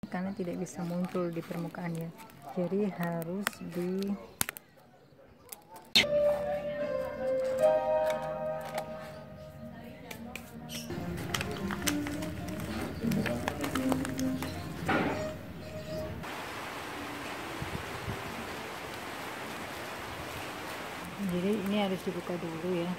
karena tidak bisa muncul di permukaannya. Jadi harus di jadi ini harus dibuka dulu ya.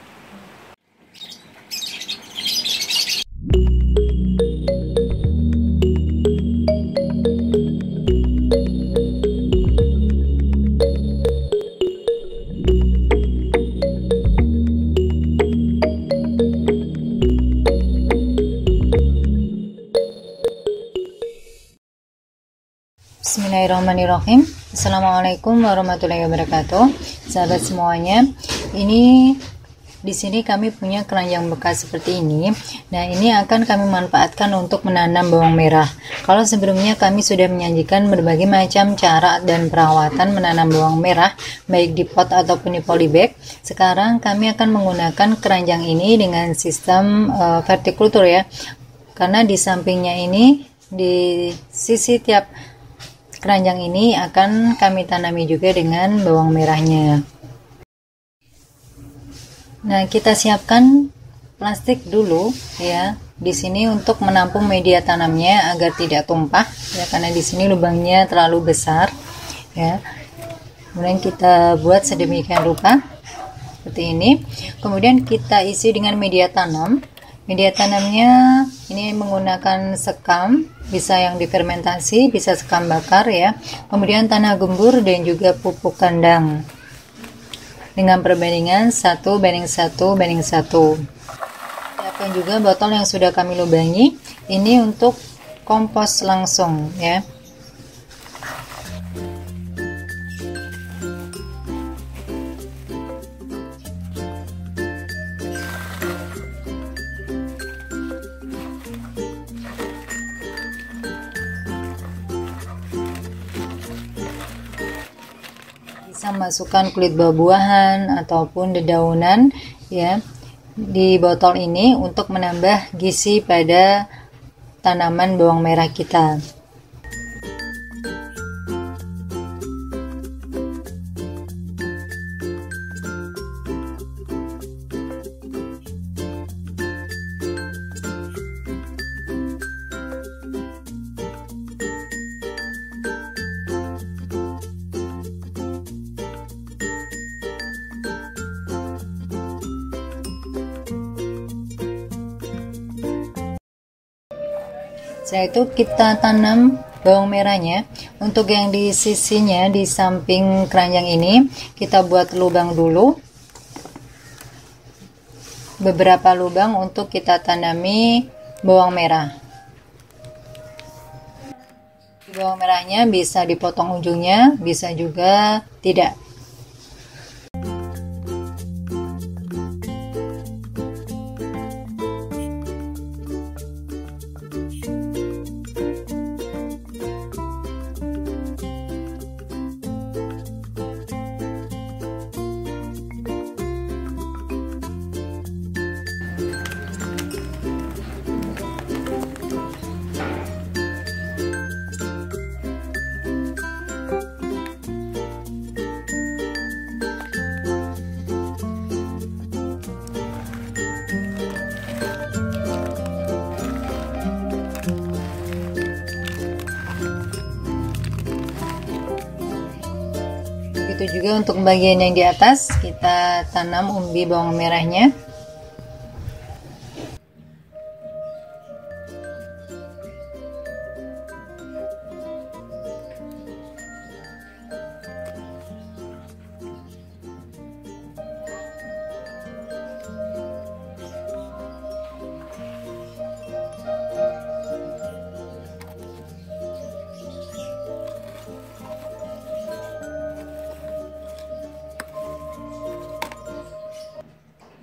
Bismillahirrahmanirrahim. Assalamualaikum warahmatullahi wabarakatuh. Sahabat semuanya, ini di sini kami punya keranjang bekas seperti ini. Nah, ini akan kami manfaatkan untuk menanam bawang merah. Kalau sebelumnya kami sudah menyajikan berbagai macam cara dan perawatan menanam bawang merah, baik di pot ataupun di polybag. Sekarang kami akan menggunakan keranjang ini dengan sistem vertikultur ya. Karena di sampingnya ini, di sisi tiap keranjang ini akan kami tanami juga dengan bawang merahnya. Nah, kita siapkan plastik dulu ya di sini untuk menampung media tanamnya agar tidak tumpah ya, karena di sini lubangnya terlalu besar ya. Kemudian kita buat sedemikian rupa seperti ini. Kemudian kita isi dengan media tanam. Media tanamnya ini menggunakan sekam, bisa yang difermentasi, bisa sekam bakar ya. Kemudian tanah gembur dan juga pupuk kandang. Dengan perbandingan 1:1:1. Siapkan juga botol yang sudah kami lubangi. Ini untuk kompos langsung ya. Bisa masukkan kulit buah-buahan ataupun dedaunan ya di botol ini untuk menambah gizi pada tanaman bawang merah kita. Setelah itu kita tanam bawang merahnya. Untuk yang di sisinya, di samping keranjang ini, kita buat lubang dulu. Beberapa lubang untuk kita tanami bawang merah. Bawang merahnya bisa dipotong ujungnya, bisa juga tidak. Begitu juga untuk bagian yang di atas, kita tanam umbi bawang merahnya.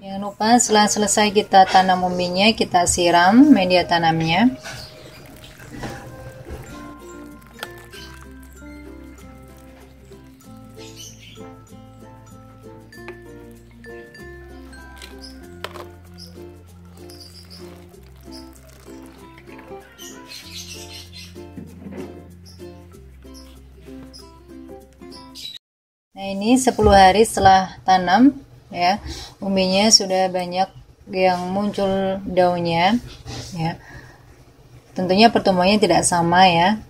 Jangan lupa setelah selesai kita tanam umbinya, kita siram media tanamnya. Nah, ini 10 hari setelah tanam ya, umbinya sudah banyak yang muncul daunnya ya. Tentunya pertumbuhannya tidak sama ya,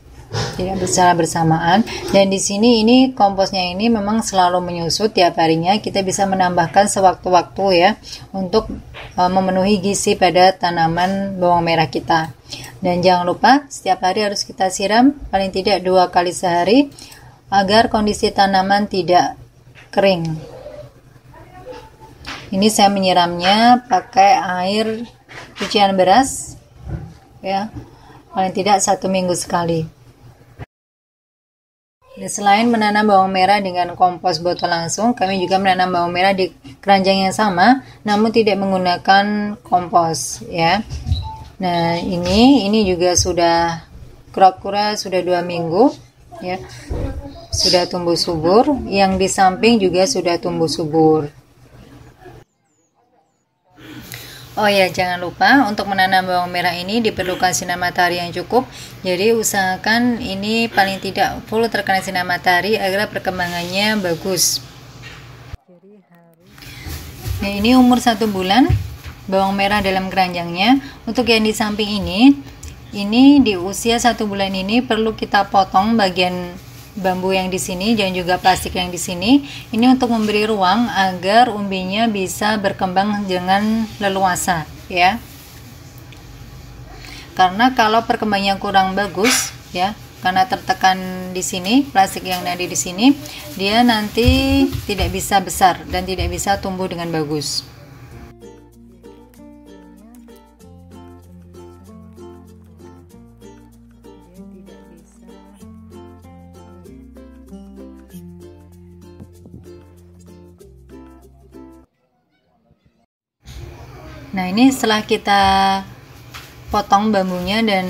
tidak secara bersamaan. Dan di sini ini komposnya ini memang selalu menyusut tiap harinya. Kita bisa menambahkan sewaktu-waktu ya untuk memenuhi gizi pada tanaman bawang merah kita. Dan jangan lupa setiap hari harus kita siram paling tidak 2 kali sehari agar kondisi tanaman tidak kering. Ini saya menyiramnya pakai air cucian beras ya, paling tidak 1 minggu sekali. Dan selain menanam bawang merah dengan kompos botol langsung, kami juga menanam bawang merah di keranjang yang sama, namun tidak menggunakan kompos ya. Nah, ini juga sudah kura-kura sudah 2 minggu ya, sudah tumbuh subur. Yang di samping juga sudah tumbuh subur. Oh ya, jangan lupa untuk menanam bawang merah ini diperlukan sinar matahari yang cukup. Jadi usahakan ini paling tidak full terkena sinar matahari agar perkembangannya bagus. Nah, ini umur 1 bulan bawang merah dalam keranjangnya. Untuk yang di samping ini di usia 1 bulan ini perlu kita potong bagian bambu yang di sini dan juga plastik yang di sini. Ini untuk memberi ruang agar umbinya bisa berkembang dengan leluasa ya. Karena kalau perkembangannya kurang bagus ya, karena tertekan di sini plastik yang ada di sini, dia nanti tidak bisa besar dan tidak bisa tumbuh dengan bagus. Nah, ini setelah kita potong bambunya dan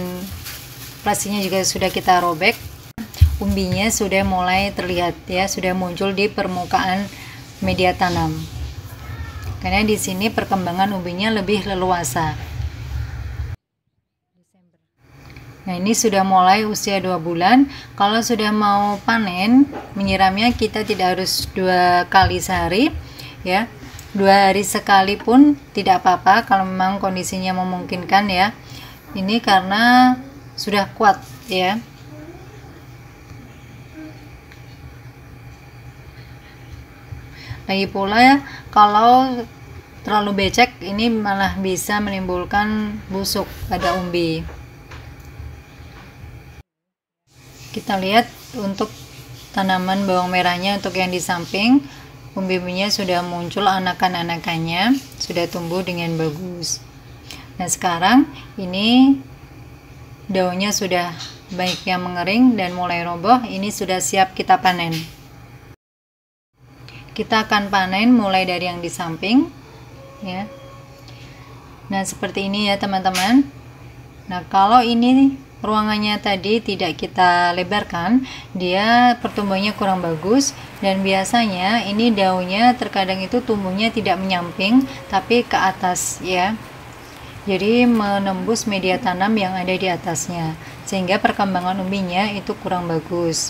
plastiknya juga sudah kita robek, umbinya sudah mulai terlihat ya, sudah muncul di permukaan media tanam. Karena di sini perkembangan umbinya lebih leluasa. Nah, ini sudah mulai usia 2 bulan. Kalau sudah mau panen, menyiramnya kita tidak harus 2 kali sehari ya. 2 hari sekali pun tidak apa-apa kalau memang kondisinya memungkinkan ya. Ini karena sudah kuat ya. Lagi pula ya, kalau terlalu becek ini malah bisa menimbulkan busuk pada umbi. Kita lihat untuk tanaman bawang merahnya, untuk yang di samping umbi-umbinya sudah muncul anakan-anakannya, sudah tumbuh dengan bagus. Nah, sekarang ini daunnya sudah baik yang mengering dan mulai roboh. Ini sudah siap kita panen. Kita akan panen mulai dari yang di samping ya. Nah, seperti ini ya teman-teman. Nah, kalau ini ruangannya tadi tidak kita lebarkan, dia pertumbuhannya kurang bagus, dan biasanya ini daunnya terkadang itu tumbuhnya tidak menyamping tapi ke atas ya, jadi menembus media tanam yang ada di atasnya, sehingga perkembangan umbinya itu kurang bagus.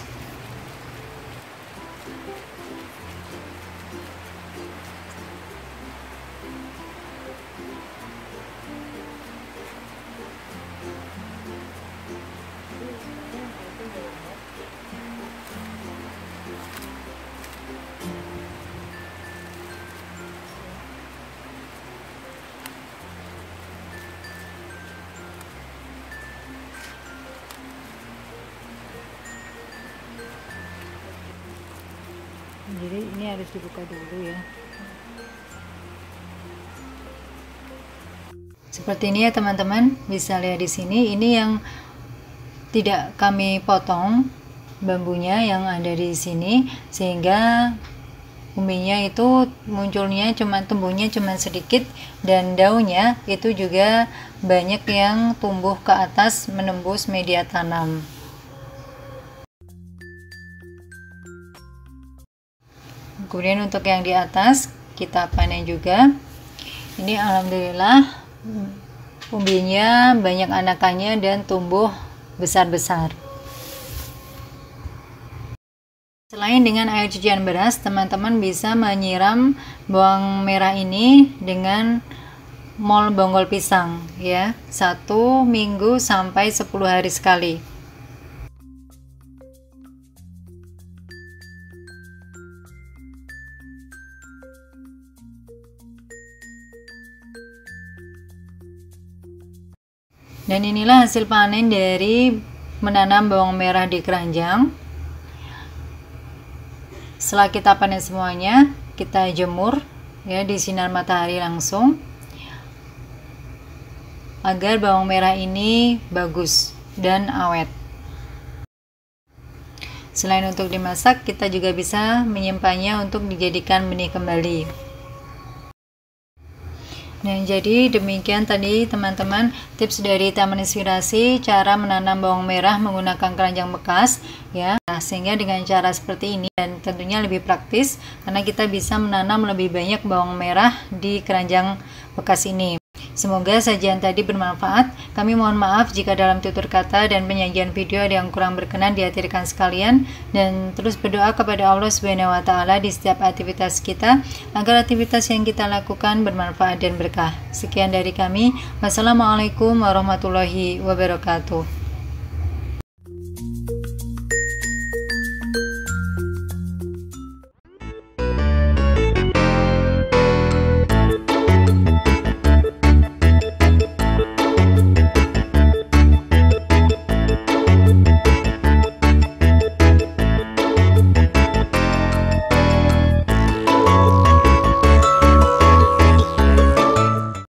Jadi ini harus dibuka dulu ya. Seperti ini ya teman-teman, bisa lihat di sini. Ini yang tidak kami potong bambunya yang ada di sini, sehingga umbinya itu munculnya tumbuhnya cuma sedikit, dan daunnya itu juga banyak yang tumbuh ke atas menembus media tanam. Kemudian untuk yang di atas kita panen juga. Ini alhamdulillah umbinya banyak anakannya dan tumbuh besar-besar. Selain dengan air cucian beras, teman-teman bisa menyiram bawang merah ini dengan mol bonggol pisang ya, 1 minggu sampai 10 hari sekali. Dan inilah hasil panen dari menanam bawang merah di keranjang. Setelah kita panen semuanya, kita jemur ya di sinar matahari langsung agar bawang merah ini bagus dan awet. Selain untuk dimasak, kita juga bisa menyimpannya untuk dijadikan benih kembali. Nah, jadi demikian tadi teman-teman tips dari Taman Inspirasi cara menanam bawang merah menggunakan keranjang bekas ya. Nah, sehingga dengan cara seperti ini dan tentunya lebih praktis karena kita bisa menanam lebih banyak bawang merah di keranjang bekas ini. Semoga sajian tadi bermanfaat. Kami mohon maaf jika dalam tutur kata dan penyajian video ada yang kurang berkenan di hati rekan sekalian, dan terus berdoa kepada Allah Subhanahu wa taala di setiap aktivitas kita agar aktivitas yang kita lakukan bermanfaat dan berkah. Sekian dari kami. Wassalamualaikum warahmatullahi wabarakatuh.